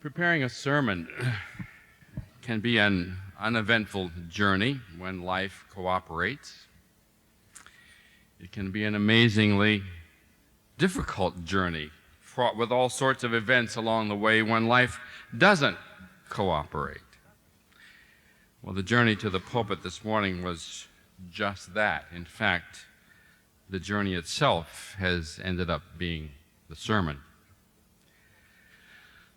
Preparing a sermon can be an uneventful journey when life cooperates. It can be an amazingly difficult journey, fraught with all sorts of events along the way when life doesn't cooperate. Well, the journey to the pulpit this morning was just that. In fact, the journey itself has ended up being the sermon.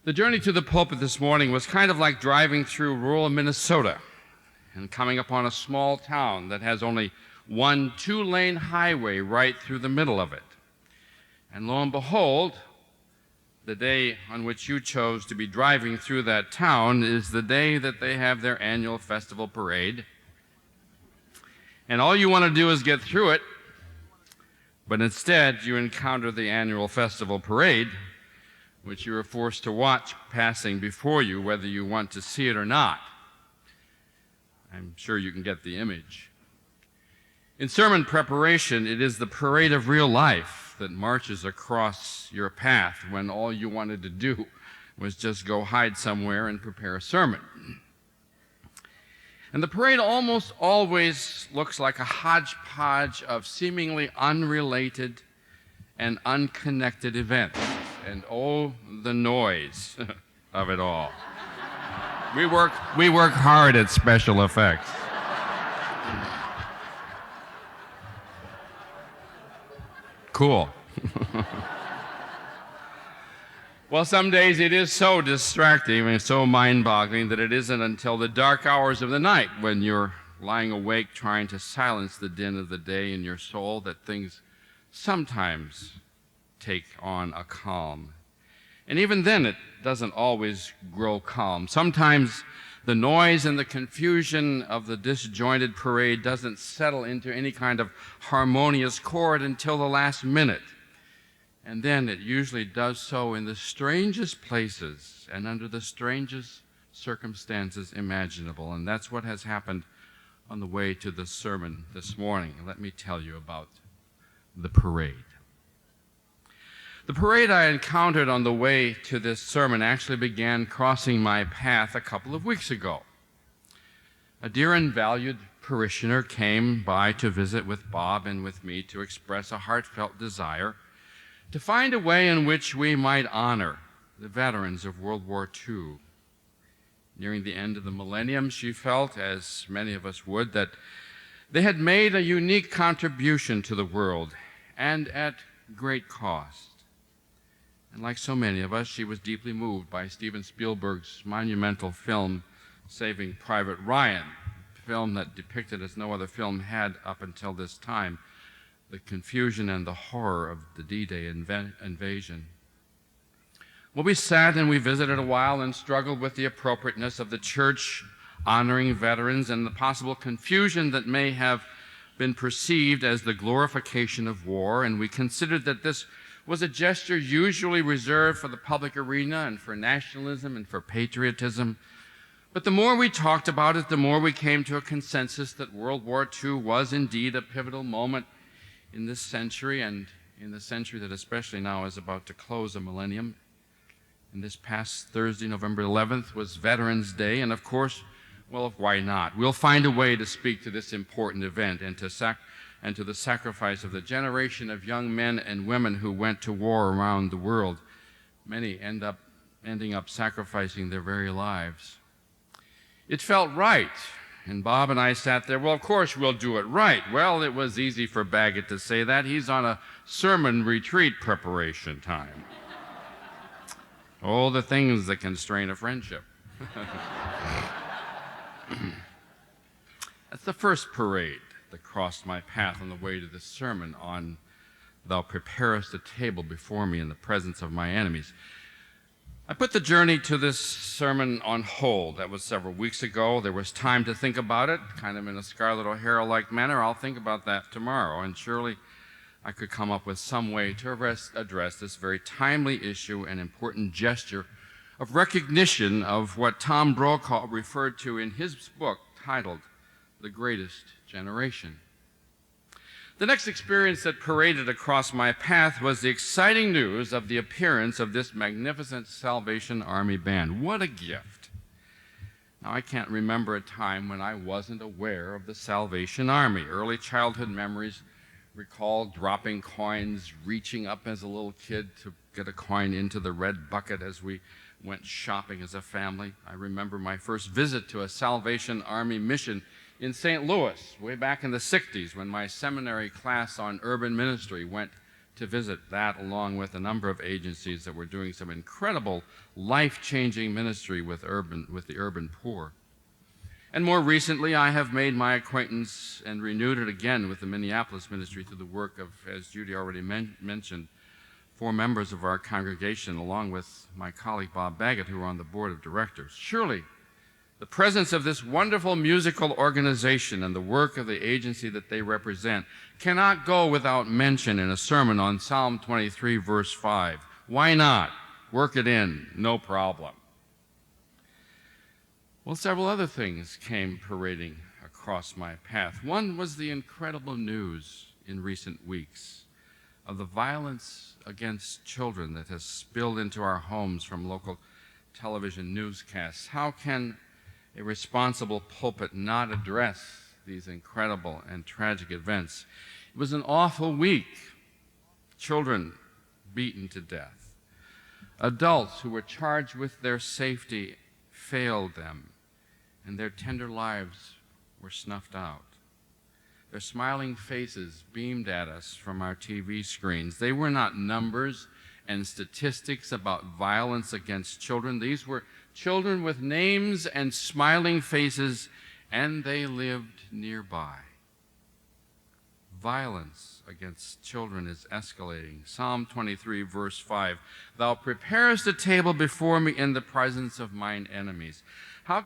The journey to the pulpit this morning was kind of like driving through rural Minnesota and coming upon a small town that has only one two-lane highway right through the middle of it. And lo and behold, the day on which you chose to be driving through that town is the day that they have their annual festival parade. And all you want to do is get through it, but instead you encounter the annual festival parade, which you are forced to watch passing before you, whether you want to see it or not. I'm sure you can get the image. In sermon preparation, it is the parade of real life that marches across your path when all you wanted to do was just go hide somewhere and prepare a sermon. And the parade almost always looks like a hodgepodge of seemingly unrelated and unconnected events. And oh, the noise of it all. We work hard at special effects. Cool. Well, some days it is so distracting and so mind-boggling that it isn't until the dark hours of the night when you're lying awake trying to silence the din of the day in your soul that things sometimes take on a calm. And even then, it doesn't always grow calm. Sometimes the noise and the confusion of the disjointed parade doesn't settle into any kind of harmonious chord until the last minute. And then it usually does so in the strangest places and under the strangest circumstances imaginable. And that's what has happened on the way to the sermon this morning. Let me tell you about the parade. The parade I encountered on the way to this sermon actually began crossing my path a couple of weeks ago. A dear and valued parishioner came by to visit with Bob and with me to express a heartfelt desire to find a way in which we might honor the veterans of World War II. Nearing the end of the millennium, she felt, as many of us would, that they had made a unique contribution to the world and at great cost. And like so many of us, she was deeply moved by Steven Spielberg's monumental film, Saving Private Ryan, a film that depicted as no other film had up until this time the confusion and the horror of the D-Day invasion. Well, we sat and we visited a while and struggled with the appropriateness of the church honoring veterans and the possible confusion that may have been perceived as the glorification of war, and we considered that this was a gesture usually reserved for the public arena and for nationalism and for patriotism. But the more we talked about it, the more we came to a consensus that World War II was indeed a pivotal moment in this century and in the century that especially now is about to close a millennium. And this past Thursday, November 11th, was Veterans Day, and of course, well, why not? We'll find a way to speak to this important event and to the sacrifice of the generation of young men and women who went to war around the world. Many ending up sacrificing their very lives. It felt right, and Bob and I sat there, well, of course we'll do it right. Well, it was easy for Baggett to say that. He's on a sermon retreat preparation time. All the things that can strain a friendship. That's the first parade that crossed my path on the way to this sermon on "Thou preparest a table before me in the presence of my enemies." I put the journey to this sermon on hold. That was several weeks ago. There was time to think about it, kind of in a Scarlett O'Hara-like manner. I'll think about that tomorrow, and surely I could come up with some way to address this very timely issue and important gesture of recognition of what Tom Brokaw referred to in his book titled The Greatest Generation. The next experience that paraded across my path was the exciting news of the appearance of this magnificent Salvation Army band. What a gift. Now, I can't remember a time when I wasn't aware of the Salvation Army. Early childhood memories recall dropping coins, reaching up as a little kid to get a coin into the red bucket as we went shopping as a family. I remember my first visit to a Salvation Army mission in St. Louis, way back in the 60s, when my seminary class on urban ministry went to visit that, along with a number of agencies that were doing some incredible life-changing ministry with the urban poor. And more recently, I have made my acquaintance and renewed it again with the Minneapolis ministry through the work of, as Judy already mentioned, 4 members of our congregation, along with my colleague Bob Baggett, who are on the board of directors. Surely, the presence of this wonderful musical organization and the work of the agency that they represent cannot go without mention in a sermon on Psalm 23, verse 5. Why not? Work it in, no problem. Well, several other things came parading across my path. One was the incredible news in recent weeks of the violence against children that has spilled into our homes from local television newscasts. How can a responsible pulpit not address these incredible and tragic events? It was an awful week. Children beaten to death. Adults who were charged with their safety failed them, and their tender lives were snuffed out. Their smiling faces beamed at us from our TV screens. They were not numbers and statistics about violence against children. These were children with names and smiling faces, and they lived nearby. Violence against children is escalating. Psalm 23, verse 5, Thou preparest a table before me in the presence of mine enemies. How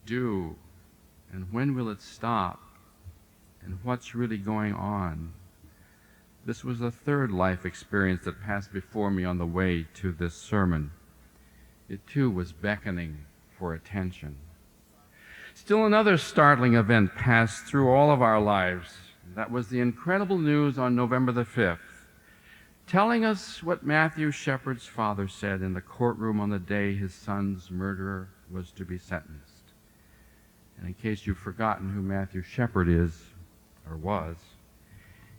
do, and when will it stop, and what's really going on? This was the third life experience that passed before me on the way to this sermon. It too was beckoning for attention. Still another startling event passed through all of our lives. That was the incredible news on November the 5th, telling us what Matthew Shepard's father said in the courtroom on the day his son's murderer was to be sentenced. And in case you've forgotten who Matthew Shepard is, or was,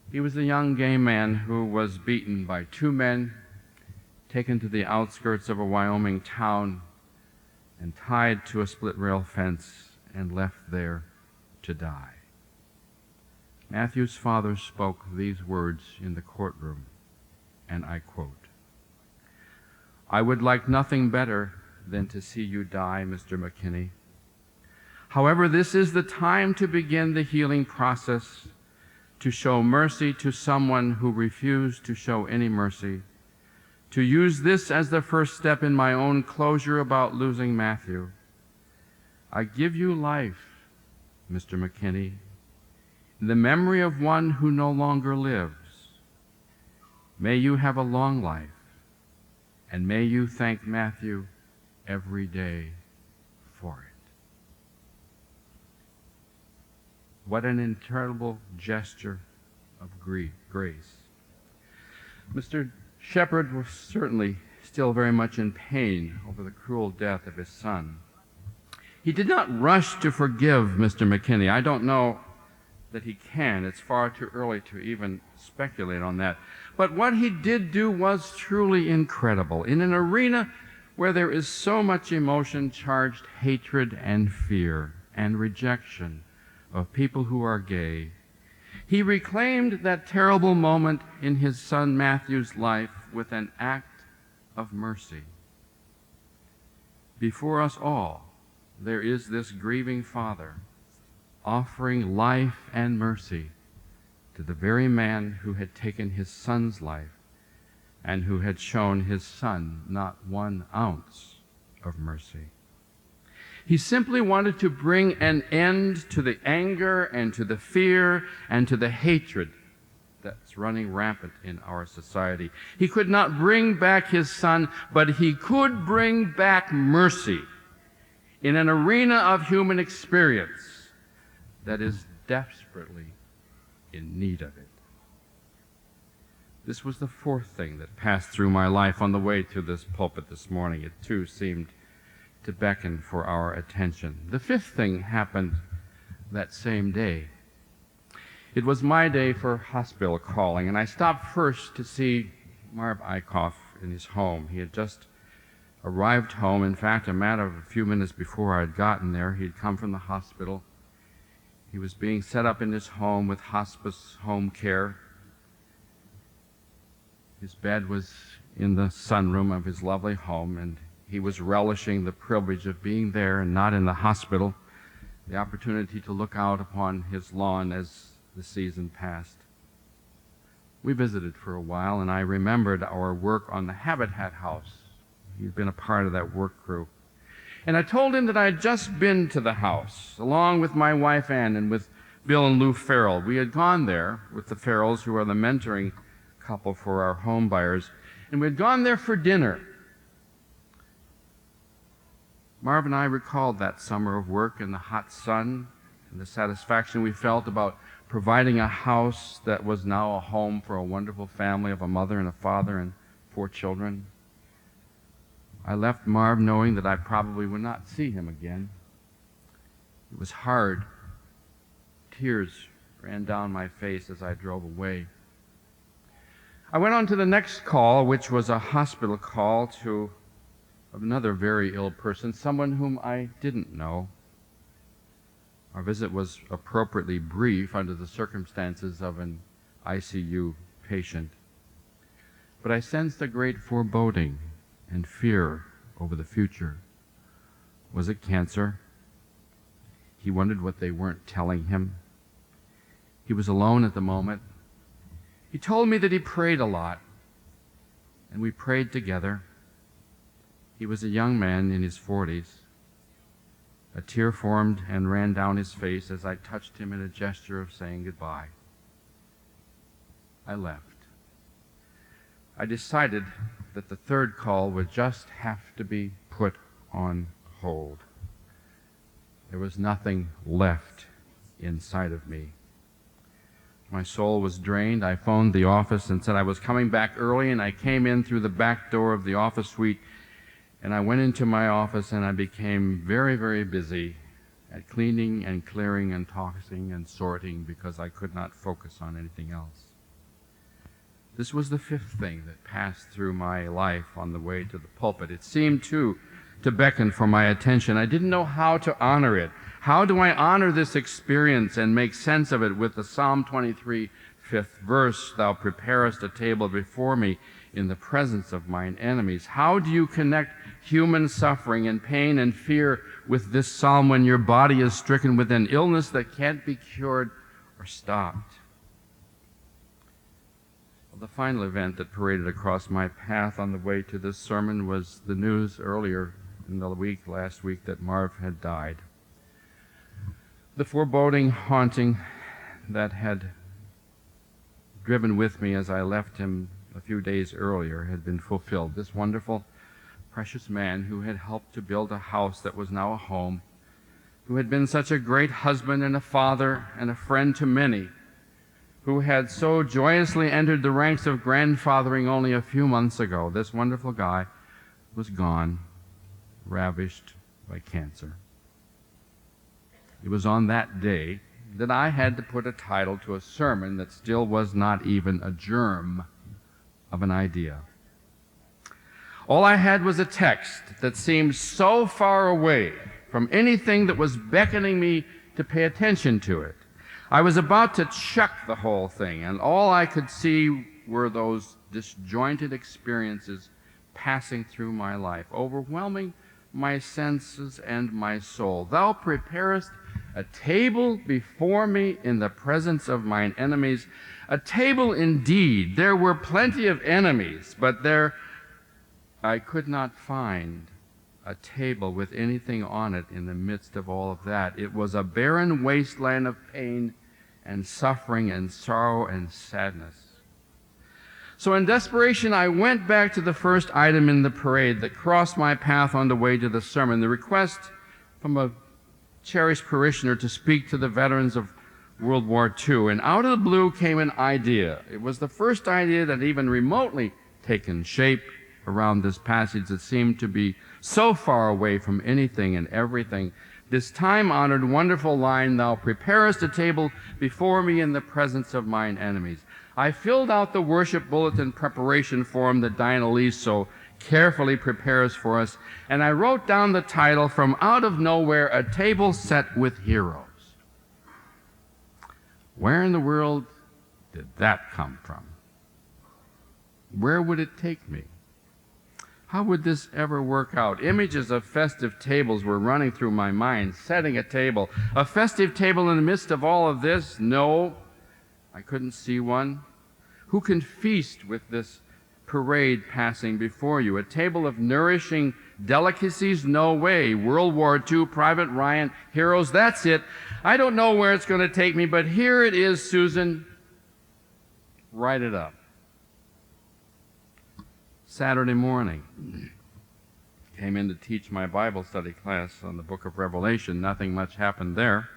he was a young gay man who was beaten by 2 men, taken to the outskirts of a Wyoming town, and tied to a split-rail fence and left there to die. Matthew's father spoke these words in the courtroom, and I quote, "I would like nothing better than to see you die, Mr. McKinney. However, this is the time to begin the healing process, to show mercy to someone who refused to show any mercy, to use this as the first step in my own closure about losing Matthew. I give you life, Mr. McKinney, in the memory of one who no longer lives. May you have a long life, and may you thank Matthew every day for it." What an incredible gesture of grace. Mr. Shepard was certainly still very much in pain over the cruel death of his son. He did not rush to forgive Mr. McKinney. I don't know that he can. It's far too early to even speculate on that. But what he did do was truly incredible. In an arena where there is so much emotion-charged hatred and fear and rejection of people who are gay, he reclaimed that terrible moment in his son Matthew's life with an act of mercy. Before us all, there is this grieving Father offering life and mercy to the very man who had taken his Son's life and who had shown his Son not 1 ounce of mercy. He simply wanted to bring an end to the anger and to the fear and to the hatred that's running rampant in our society. He could not bring back his Son, but he could bring back mercy in an arena of human experience that is desperately in need of it. This was the 4th thing that passed through my life on the way to this pulpit this morning. It too seemed to beckon for our attention. The 5th thing happened that same day. It was my day for hospital calling, and I stopped first to see Marv Eichhoff in his home. He had just arrived home. In fact, a matter of a few minutes before I had gotten there, he had come from the hospital. He was being set up in his home with hospice home care. His bed was in the sunroom of his lovely home, and he was relishing the privilege of being there and not in the hospital, the opportunity to look out upon his lawn as the season passed. We visited for a while, and I remembered our work on the Habitat House. He'd been a part of that work crew. And I told him that I had just been to the house, along with my wife Ann and with Bill and Lou Farrell. We had gone there with the Farrells, who are the mentoring couple for our home buyers, and we had gone there for dinner. Marv and I recalled that summer of work in the hot sun and the satisfaction we felt about providing a house that was now a home for a wonderful family of a mother and a father and 4 children. I left Marv knowing that I probably would not see him again. It was hard. Tears ran down my face as I drove away. I went on to the next call, which was a hospital call to another very ill person, someone whom I didn't know. Our visit was appropriately brief under the circumstances of an ICU patient. But I sensed a great foreboding and fear over the future. Was it cancer? He wondered what they weren't telling him. He was alone at the moment. He told me that he prayed a lot, and we prayed together. He was a young man in his 40s. A tear formed and ran down his face as I touched him in a gesture of saying goodbye. I left. I decided that the 3rd call would just have to be put on hold. There was nothing left inside of me. My soul was drained. I phoned the office and said I was coming back early, and I came in through the back door of the office suite, and I went into my office and I became very, very busy at cleaning and clearing and tossing and sorting because I could not focus on anything else. This was the 5th thing that passed through my life on the way to the pulpit. It seemed, too, to beckon for my attention. I didn't know how to honor it. How do I honor this experience and make sense of it with the Psalm 23, 5th verse, "Thou preparest a table before me in the presence of mine enemies"? How do you connect human suffering and pain and fear with this psalm when your body is stricken with an illness that can't be cured or stopped? Well, the final event that paraded across my path on the way to this sermon was the news earlier in the week, last week, that Marv had died. The foreboding haunting that had driven with me as I left him a few days earlier had been fulfilled. This wonderful, precious man who had helped to build a house that was now a home, who had been such a great husband and a father and a friend to many, who had so joyously entered the ranks of grandfathering only a few months ago, this wonderful guy was gone, ravished by cancer. It was on that day that I had to put a title to a sermon that still was not even a germ of an idea. All I had was a text that seemed so far away from anything that was beckoning me to pay attention to it. I was about to chuck the whole thing, and all I could see were those disjointed experiences passing through my life, overwhelming my senses and my soul. Thou preparest a table before me in the presence of mine enemies. A table indeed. There were plenty of enemies, but there I could not find a table with anything on it in the midst of all of that. It was a barren wasteland of pain and suffering and sorrow and sadness. So in desperation, I went back to the first item in the parade that crossed my path on the way to the sermon, the request from a cherished parishioner to speak to the veterans of World War II. And out of the blue came an idea. It was the first idea that even remotely taken shape around this passage that seemed to be so far away from anything and everything. This time-honored, wonderful line, thou preparest a table before me in the presence of mine enemies. I filled out the worship bulletin preparation form that Diana Lee so carefully prepares for us, and I wrote down the title, From Out of Nowhere, A Table Set with Heroes. Where in the world did that come from? Where would it take me? How would this ever work out? Images of festive tables were running through my mind, setting a table. A festive table in the midst of all of this? No, I couldn't see one. Who can feast with this parade passing before you? A table of nourishing delicacies? No way. World War II, Private Ryan, heroes, that's it. I don't know where it's going to take me, but here it is, Susan. Write it up. Saturday morning, came in to teach my Bible study class on the book of Revelation. Nothing much happened there,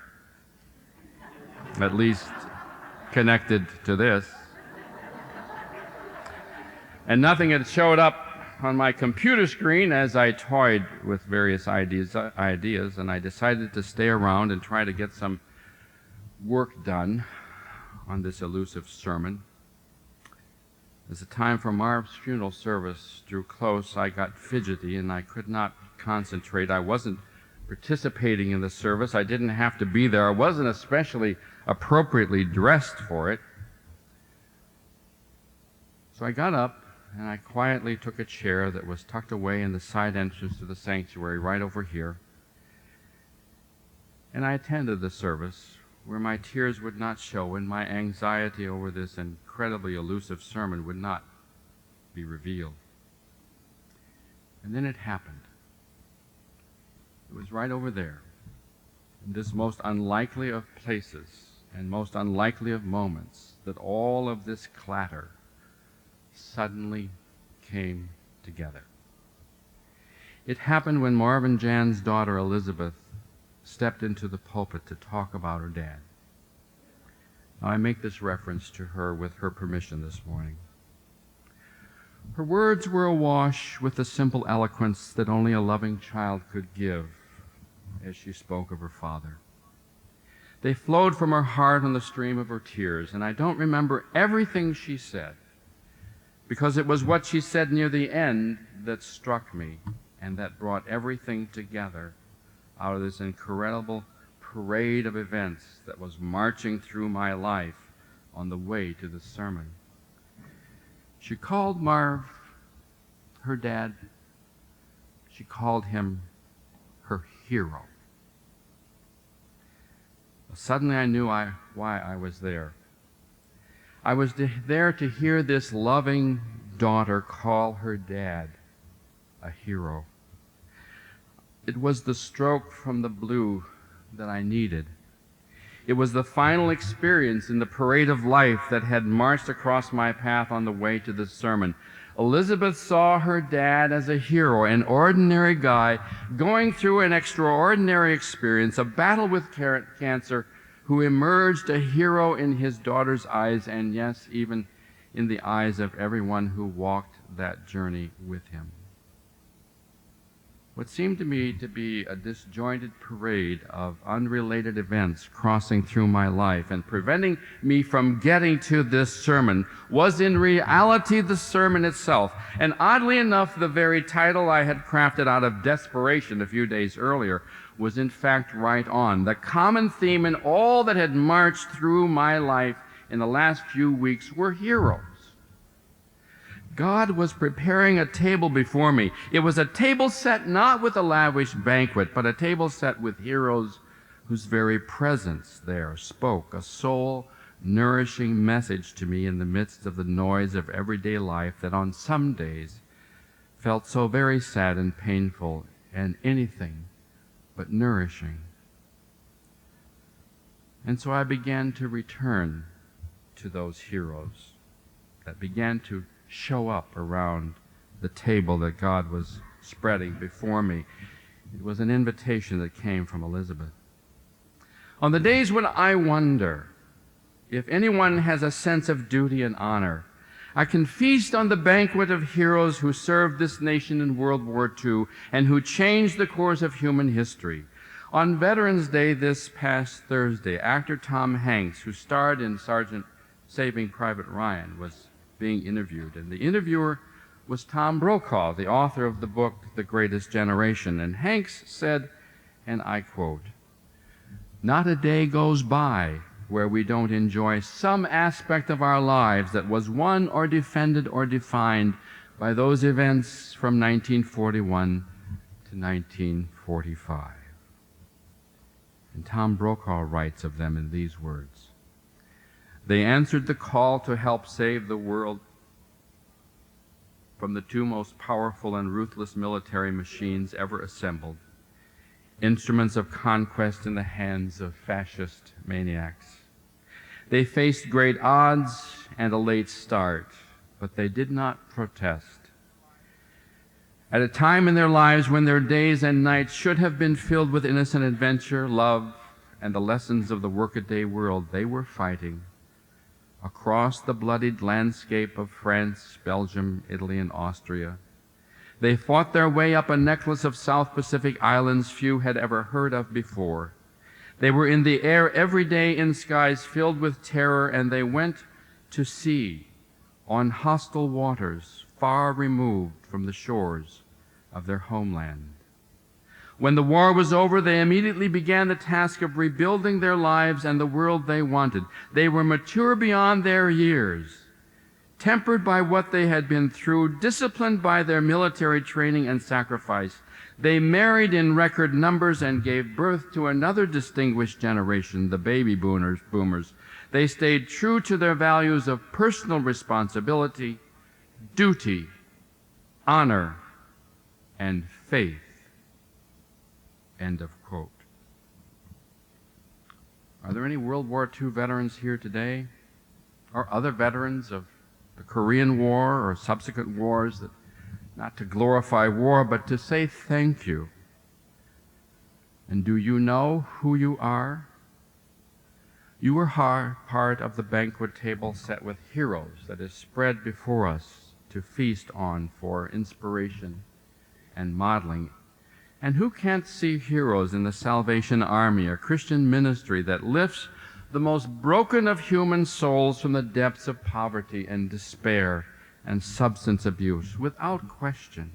at least connected to this. And nothing had showed up on my computer screen as I toyed with various ideas, and I decided to stay around and try to get some work done on this elusive sermon. As the time for Marv's funeral service drew close, I got fidgety and I could not concentrate. I wasn't participating in the service. I didn't have to be there. I wasn't especially appropriately dressed for it. So I got up and I quietly took a chair that was tucked away in the side entrance to the sanctuary right over here. And I attended the service where my tears would not show and my anxiety over this incredibly elusive sermon would not be revealed. And then it happened. It was right over there, in this most unlikely of places and most unlikely of moments, that all of this clatter suddenly came together. It happened when Marv and Jan's daughter Elizabeth stepped into the pulpit to talk about her dad. Now, I make this reference to her with her permission this morning. Her words were awash with the simple eloquence that only a loving child could give as she spoke of her father. They flowed from her heart on the stream of her tears, and I don't remember everything she said, because it was what she said near the end that struck me and that brought everything together out of this incredible parade of events that was marching through my life on the way to the sermon. She called Marv her dad. She called him her hero. Suddenly I knew why I was there. I was there to hear this loving daughter call her dad a hero. It was the stroke from the blue that I needed. It was the final experience in the parade of life that had marched across my path on the way to the sermon. Elizabeth saw her dad as a hero, an ordinary guy going through an extraordinary experience, a battle with cancer, who emerged a hero in his daughter's eyes, and yes, even in the eyes of everyone who walked that journey with him. What seemed to me to be a disjointed parade of unrelated events crossing through my life and preventing me from getting to this sermon was in reality the sermon itself. And oddly enough, the very title I had crafted out of desperation a few days earlier was in fact right on. The common theme in all that had marched through my life in the last few weeks were heroes. God was preparing a table before me. It was a table set not with a lavish banquet, but a table set with heroes whose very presence there spoke a soul-nourishing message to me in the midst of the noise of everyday life that on some days felt so very sad and painful and anything but nourishing. And so I began to return to those heroes that began to show up around the table that God was spreading before me. It was an invitation that came from Elizabeth. On the days when I wonder if anyone has a sense of duty and honor, I can feast on the banquet of heroes who served this nation in World War II and who changed the course of human history. On Veterans Day this past Thursday, actor Tom Hanks, who starred in Saving Private Ryan, was being interviewed, and the interviewer was Tom Brokaw, the author of the book The Greatest Generation. And Hanks said, and I quote, "Not a day goes by where we don't enjoy some aspect of our lives that was won or defended or defined by those events from 1941 to 1945. And Tom Brokaw writes of them in these words: "They answered the call to help save the world from the two most powerful and ruthless military machines ever assembled, instruments of conquest in the hands of fascist maniacs. They faced great odds and a late start, but they did not protest. At a time in their lives when their days and nights should have been filled with innocent adventure, love, and the lessons of the workaday world, they were fighting across the bloodied landscape of France, Belgium, Italy, and Austria. They fought their way up a necklace of South Pacific islands few had ever heard of before. They were in the air every day in skies filled with terror, and they went to sea on hostile waters far removed from the shores of their homeland. When the war was over, they immediately began the task of rebuilding their lives and the world they wanted. They were mature beyond their years, tempered by what they had been through, disciplined by their military training and sacrifice. They married in record numbers and gave birth to another distinguished generation, the baby boomers. They stayed true to their values of personal responsibility, duty, honor, and faith." End of quote. Are there any World War II veterans here today? Or other veterans of the Korean War or subsequent wars, that not to glorify war, but to say thank you? And do you know who you are? You are part of the banquet table set with heroes that is spread before us to feast on for inspiration and modeling. And who can't see heroes in the Salvation Army, a Christian ministry that lifts the most broken of human souls from the depths of poverty and despair and substance abuse, without question?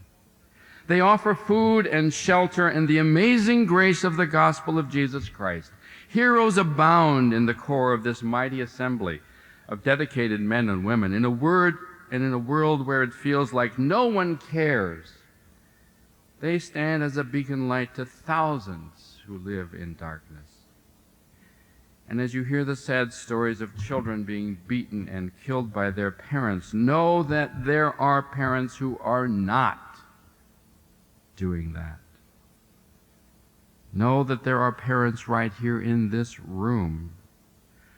They offer food and shelter and the amazing grace of the gospel of Jesus Christ. Heroes abound in the core of this mighty assembly of dedicated men and women. In a world where it feels like no one cares, they stand as a beacon light to thousands who live in darkness. And as you hear the sad stories of children being beaten and killed by their parents, know that there are parents who are not doing that. Know that there are parents right here in this room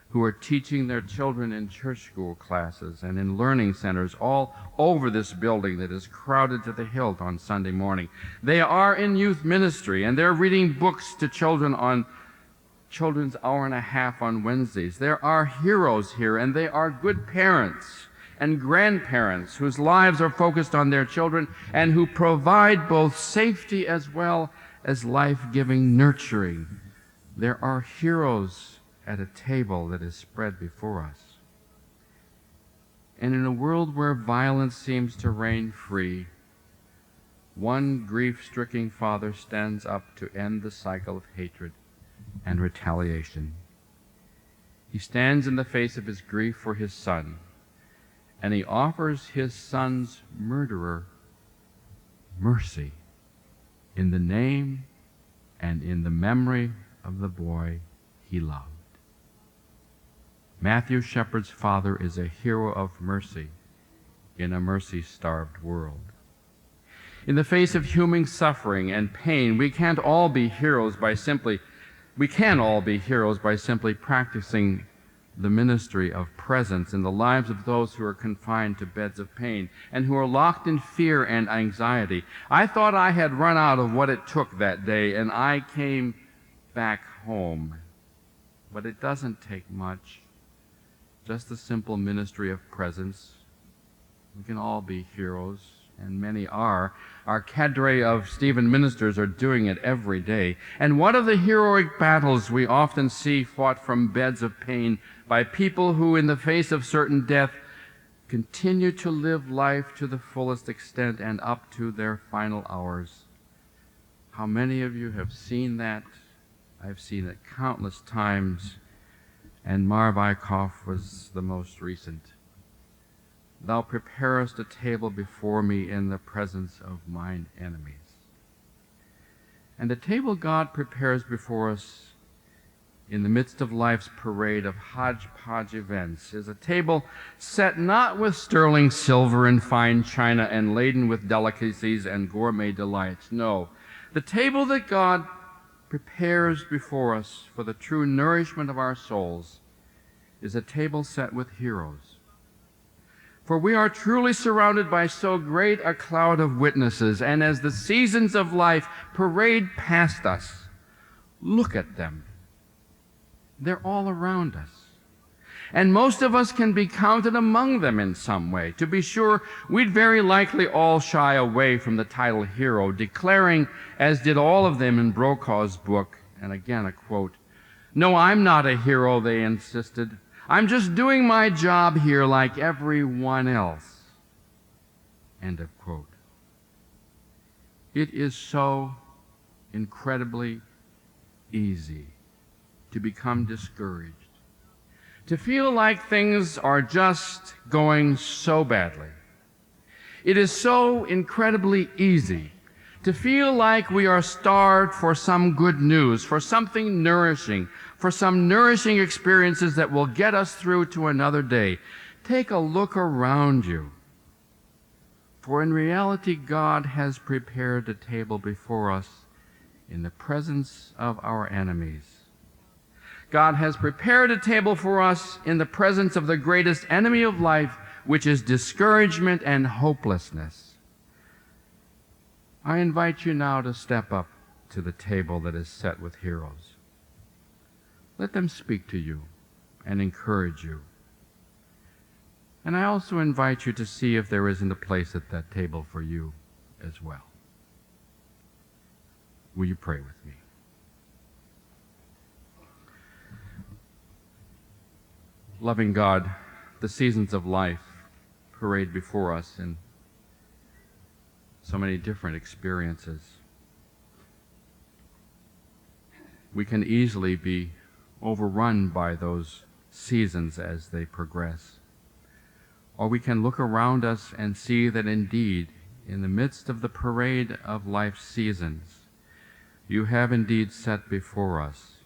who are teaching their children in church school classes and in learning centers all over this building that is crowded to the hilt on Sunday morning. They are in youth ministry, and they're reading books to children on Children's Hour and a Half on Wednesdays. There are heroes here, and they are good parents and grandparents whose lives are focused on their children and who provide both safety as well as life-giving nurturing. There are heroes at a table that is spread before us. And in a world where violence seems to reign free, one grief-stricken father stands up to end the cycle of hatred and retaliation. He stands in the face of his grief for his son and he offers his son's murderer mercy in the name and in the memory of the boy he loved. Matthew Shepard's father is a hero of mercy in a mercy-starved world. In the face of human suffering and pain, we can all be heroes by simply practicing the ministry of presence in the lives of those who are confined to beds of pain and who are locked in fear and anxiety. I thought I had run out of what it took that day, and I came back home. But it doesn't take much. Just the simple ministry of presence. We can all be heroes, and many are. Our cadre of Stephen ministers are doing it every day. And what of the heroic battles we often see fought from beds of pain by people who, in the face of certain death, continue to live life to the fullest extent and up to their final hours? How many of you have seen that? I've seen it countless times, and Marv Eichhoff was the most recent. Thou preparest a table before me in the presence of mine enemies. And the table God prepares before us in the midst of life's parade of hodgepodge events is a table set not with sterling silver and fine china and laden with delicacies and gourmet delights. No, the table that God prepares before us for the true nourishment of our souls is a table set with heroes. For we are truly surrounded by so great a cloud of witnesses, and as the seasons of life parade past us, look at them. They're all around us. And most of us can be counted among them in some way. To be sure, we'd very likely all shy away from the title hero, declaring, as did all of them in Brokaw's book, and again a quote, "No, I'm not a hero," they insisted. "I'm just doing my job here like everyone else." End of quote. It is so incredibly easy to become discouraged, to feel like things are just going so badly. It is so incredibly easy to feel like we are starved for some good news, for something nourishing, for some nourishing experiences that will get us through to another day. Take a look around you. For in reality, God has prepared a table before us in the presence of our enemies. God has prepared a table for us in the presence of the greatest enemy of life, which is discouragement and hopelessness. I invite you now to step up to the table that is set with heroes. Let them speak to you and encourage you. And I also invite you to see if there isn't a place at that table for you as well. Will you pray with me? Loving God, the seasons of life parade before us in so many different experiences. We can easily be overrun by those seasons as they progress. Or we can look around us and see that indeed, in the midst of the parade of life's seasons, you have indeed set before us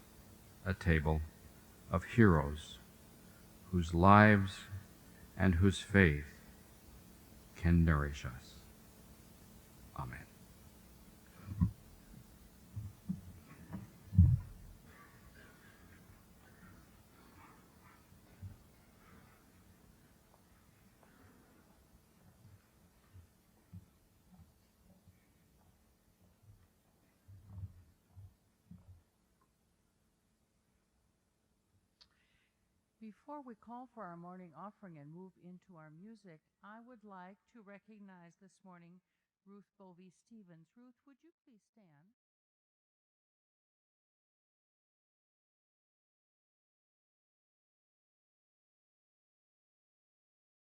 a table of heroes whose lives and whose faith can nourish us. Amen. Before we call for our morning offering and move into our music, I would like to recognize this morning Ruth Bovee Stevens. Ruth, would you please stand?